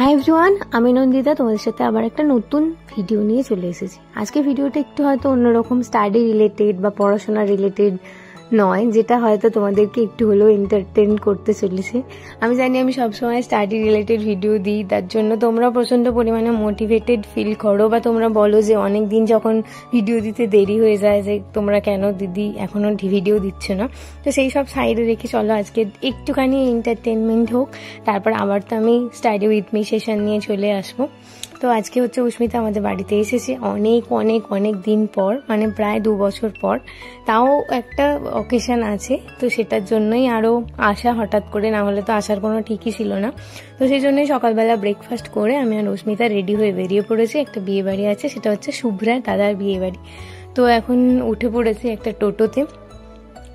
Hi everyone, আমি নন্দিতা তোমাদের সাথে আবার একটা নতুন ভিডিও নিয়ে চলে এসেছি। আজকে ভিডিওটা একটু হয়তো অন্যরকম, স্টাডি রিলেটেড বা পড়াশোনা রিলেটেড নয়, যেটা হয়তো তোমাদেরকে একটু হলেও এন্টারটেন করতে চলেছে। আমি জানি আমি সবসময় স্টাডি রিলেটেড ভিডিও দিই, তার জন্য তোমরা প্রচণ্ড পরিমাণে মোটিভেটেড ফিল করো বা তোমরা বলো যে অনেক দিন যখন ভিডিও দিতে দেরি হয়ে যায় যে তোমরা কেন দিদি এখনও ভিডিও দিচ্ছ না। তো সেই সব সাইডে রেখে চলো আজকে একটুখানি এন্টারটেনমেন্ট হোক, তারপর আবার তো আমি স্টাডি উইথ মি সেশন নিয়ে চলে আসবো। তো আজকে হচ্ছে অস্মিতা আমাদের বাড়িতে এসেছে অনেক অনেক অনেক দিন পর, মানে প্রায় 2 বছর পর। তাও একটা অকেশন আছে, তো সেটার জন্যই আরও আসা হঠাৎ করে, না হলে তো আসার কোনো ঠিকই ছিল না। তো সেই জন্যই সকালবেলা ব্রেকফাস্ট করে আমি আর অস্মিতা রেডি হয়ে বেরিয়ে পড়েছি। একটা বিয়ে বাড়ি আছে, সেটা হচ্ছে শুভ্রার দাদার বিয়ে বাড়ি। তো এখন উঠে পড়েছি একটা টোটোতে।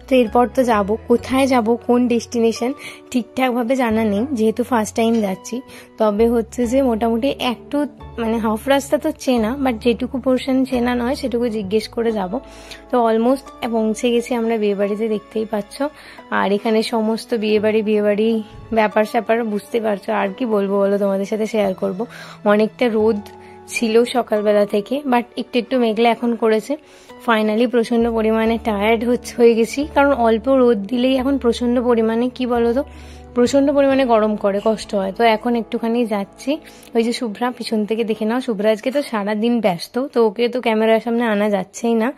তো এরপর তো যাব, কোথায় যাব, কোন ডেস্টিনেশন ঠিকঠাকভাবে জানা নেই, যেহেতু ফার্স্ট টাইম যাচ্ছি। তবে হচ্ছে যে মোটামুটি একটু মানে হাফ রাস্তা তো চেনা, বাট যেটুকু পোর্শন চেনা নয় সেটুকু জিজ্ঞেস করে যাব। তো অলমোস্ট পৌঁছে গেছি আমরা বিয়েবাড়িতে, দেখতেই পাচ্ছ। আর এখানে সমস্ত বিয়েবাড়ি ব্যাপার স্যাপার বুঝতে পারছো। আর কি বলবো বলো, তোমাদের সাথে শেয়ার করব। অনেকটা রোদ ছিল সকালবেলা থেকে, বাট একটু একটু মেঘলা এখন করেছে। ফাইনালি প্রচণ্ড পরিমাণে টায়ার্ড হয়ে গেছি, কারণ অল্প রোদ দিলেই এখন প্রচণ্ড পরিমাণে কি বলতো, প্রচণ্ড পরিমাণে গরম করে, কষ্ট হয়। তো এখন একটুখানি যাচ্ছি। ওই যে শুভ্রা পিছন থেকে দেখে নাও, শুভ্রা আজকে তো সারাদিন ব্যস্ত, তো ওকে তো ক্যামেরার সামনে আনা যাচ্ছেই না।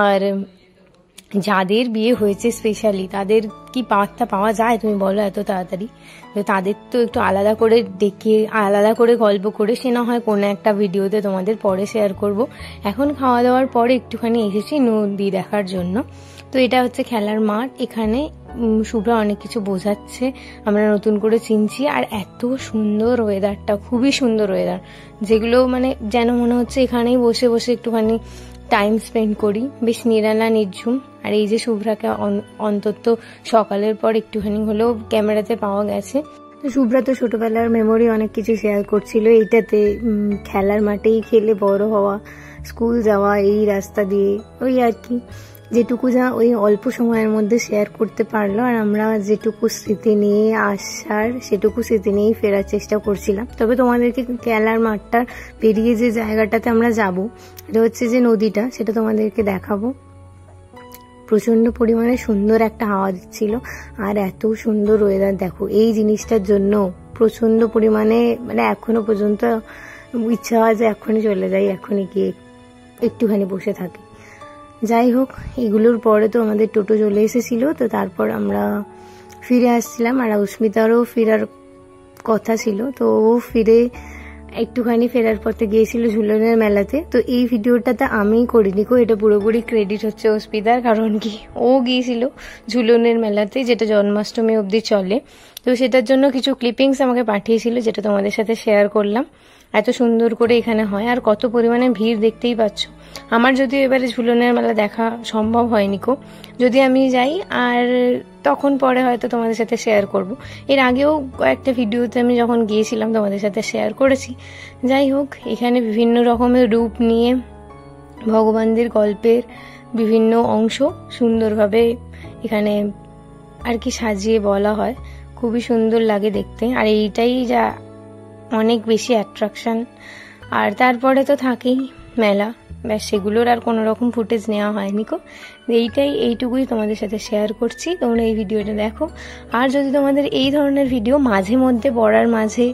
আর যাদের বিয়ে হয়েছে স্পেশালি তাদের কি পাত্তা পাওয়া যায় তুমি বলো এত তাড়াতাড়ি? তো তাদের তো একটু আলাদা করে ডেকে আলাদা করে গল্প করে, সে না হয় কোনো একটা ভিডিওতে তোমাদের পরে শেয়ার করব। এখন খাওয়া দাওয়ার পরে একটুখানি এসেছি নদী দেখার জন্য। তো এটা হচ্ছে খেলার মাঠ, এখানে শুভ্রা অনেক কিছু বোঝাচ্ছে, আমরা নতুন করে চিনছি। আর এত সুন্দর ওয়েদারটা, খুবই সুন্দর ওয়েদার, যেগুলো মানে যেন মনে হচ্ছে এখানেই বসে বসে একটুখানি টাইম স্পেন্ড করি, বেশ নিরালা নির্ঝুম। আর এই যে শুভ্রাকে অন্তত সকালের পর একটুখানি হলেও ক্যামেরাতে পাওয়া গেছে। তো শুভ্রা তো ছোটবেলার মেমোরি অনেক কিছু শেয়ার করছিল এইটাতে, খেলার মাঠেই খেলে বড় হওয়া, স্কুল যাওয়া এই রাস্তা দিয়ে, ওই আর কি যেটুকু যা ওই অল্প সময়ের মধ্যে শেয়ার করতে পারলো। আর আমরা যেটুকু স্মৃতি নিয়ে আসার সেটুকু স্মৃতি নিয়েই ফেরার চেষ্টা করছিলাম। তবে তোমাদেরকে খেলার মাঠটা পেরিয়ে যে জায়গাটাতে আমরা যাব, এটা হচ্ছে যে নদীটা, সেটা তোমাদেরকে দেখাবো। প্রচন্ড পরিমাণে সুন্দর একটা হাওয়া দিচ্ছিল, আর এত সুন্দর ওয়েদার দেখো। এই জিনিসটার জন্য প্রচন্ড পরিমাণে মানে এখনো পর্যন্ত ইচ্ছা হয় যে এখনই চলে যাই, এখনই গিয়ে একটুখানি বসে থাকি। যাই হোক, এগুলোর পরে তো আমাদের টোটো চলে এসেছিল, তো তারপর আমরা ফিরে আসছিলাম। আর অস্মিতারও ফেরার কথা ছিল, তো ও ফিরে একটুখানি ফেরার পথে গিয়েছিল ঝুলনের মেলাতে। তো এই ভিডিওটাতে আমিই করিনি গো, এটা পুরোপুরি ক্রেডিট হচ্ছে অস্মিতার। কারণ কি, ও গিয়েছিল ঝুলনের মেলাতে, যেটা জন্মাষ্টমী অবধি চলে। তো সেটার জন্য কিছু ক্লিপিংস আমাকে পাঠিয়েছিল, যেটা তোমাদের সাথে শেয়ার করলাম। এত সুন্দর করে এখানে হয়, আর কত পরিমাণে ভিড় দেখতেই পাচ্ছ। আমার যদিও এবারে ঝুলনের মেলা দেখা সম্ভব হয়নি কো, যদি আমি যাই আর তখন পরে হয়তো তোমাদের সাথে শেয়ার করব। এর আগেও কয়েকটা ভিডিওতে আমি যখন গিয়েছিলাম তোমাদের সাথে শেয়ার করেছি। যাই হোক, এখানে বিভিন্ন রকমের রূপ নিয়ে ভগবানদের গল্পের বিভিন্ন অংশ সুন্দরভাবে এখানে আর কি সাজিয়ে বলা হয়, খুবই সুন্দর লাগে দেখতে। আর এইটাই যা অনেক বেশি অ্যাট্রাকশন। আর তারপরে তো থাকেই মেলা, ব্যাস সেগুলোর আর কোনো রকম ফুটেজ নেওয়া হয়নি কো। এইটুকুই তোমাদের সাথে শেয়ার করছি, তোমরা এই ভিডিওটা দেখো। আর যদি তোমাদের এই ধরনের ভিডিও মাঝে মধ্যে পড়ার মাঝে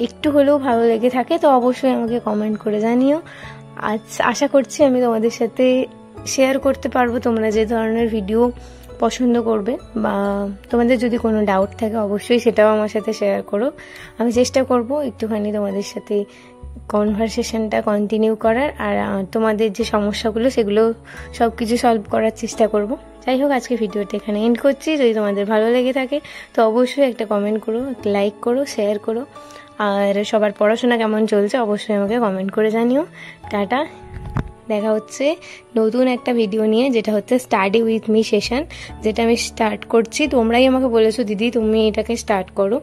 একটু হলেও ভালো লেগে থাকে, তো অবশ্যই আমাকে কমেন্ট করে জানিও। আজ আশা করছি আমি তোমাদের সাথে শেয়ার করতে পারবো তোমরা যে ধরনের ভিডিও পছন্দ করবে, বা তোমাদের যদি কোনো ডাউট থাকে অবশ্যই সেটাও আমার সাথে শেয়ার করো। আমি চেষ্টা করব একটুখানি তোমাদের সাথে কনভারসেশনটা কন্টিনিউ করার, আর তোমাদের যে সমস্যাগুলো সেগুলো সব কিছু সলভ করার চেষ্টা করব। যাই হোক, আজকে ভিডিওটা এখানে এন্ড করছি। যদি তোমাদের ভালো লেগে থাকে তো অবশ্যই একটা কমেন্ট করো, একটা লাইক করো, শেয়ার করো। আর সবার পড়াশোনা কেমন চলছে অবশ্যই আমাকে কমেন্ট করে জানিও। টাটা, দেখা হচ্ছে নতুন একটা ভিডিও নিয়ে, যেটা হচ্ছে স্টাডি উইথ মি সেশন, যেটা আমি স্টার্ট করছি। তোমরাই আমাকে বলেছো দিদি তুমি এটাকে স্টার্ট করো,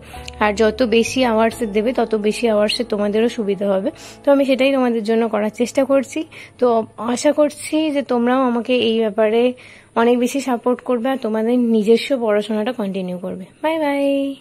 আর যত বেশি আওয়ার্সে দেবে তত বেশি আওয়ার্সে তোমাদেরও সুবিধা হবে। তো আমি সেটাই তোমাদের জন্য করার চেষ্টা করছি। তো আশা করছি যে তোমরাও আমাকে এই ব্যাপারে অনেক বেশি সাপোর্ট করবে, আর তোমাদের নিজস্ব পড়াশোনাটা কন্টিনিউ করবে। Bye bye.